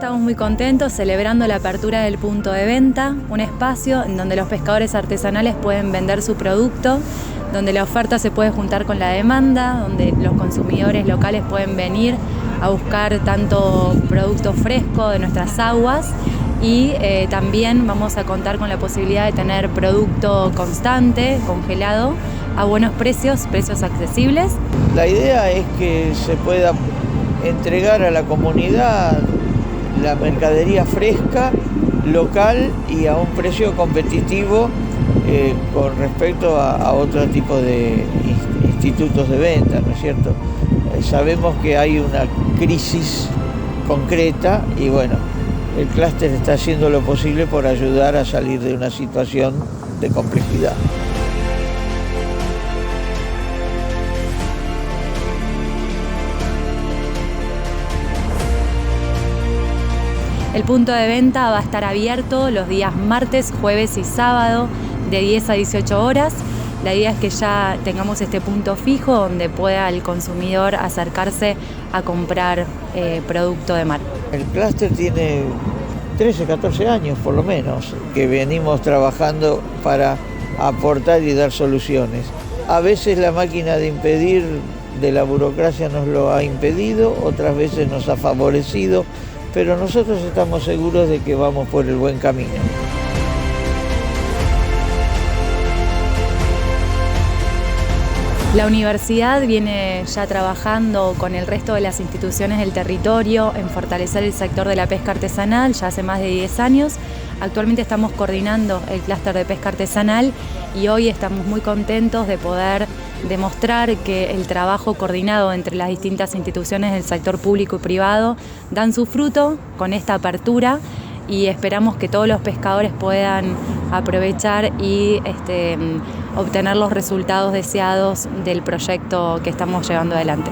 estamos muy contentos celebrando la apertura del punto de venta, un espacio en donde los pescadores artesanales pueden vender su producto, donde la oferta se puede juntar con la demanda, donde los consumidores locales pueden venir a buscar tanto producto fresco de nuestras aguas y también vamos a contar con la posibilidad de tener producto constante, congelado, a buenos precios accesibles. La idea es que se pueda entregar a la comunidad la mercadería fresca, local y a un precio competitivo con respecto a otro tipo de institutos de venta, ¿no es cierto? Sabemos que hay una crisis concreta y bueno, el clúster está haciendo lo posible por ayudar a salir de una situación de complejidad. El punto de venta va a estar abierto los días martes, jueves y sábado de 10 a 18 horas. La idea es que ya tengamos este punto fijo donde pueda el consumidor acercarse a comprar producto de mar. El clúster tiene 13, 14 años por lo menos que venimos trabajando para aportar y dar soluciones. A veces la máquina de impedir de la burocracia nos lo ha impedido, otras veces nos ha favorecido, pero nosotros estamos seguros de que vamos por el buen camino. La universidad viene ya trabajando con el resto de las instituciones del territorio en fortalecer el sector de la pesca artesanal ya hace más de 10 años. Actualmente estamos coordinando el clúster de pesca artesanal y hoy estamos muy contentos de poder demostrar que el trabajo coordinado entre las distintas instituciones del sector público y privado dan su fruto con esta apertura y esperamos que todos los pescadores puedan aprovechar y obtener los resultados deseados del proyecto que estamos llevando adelante.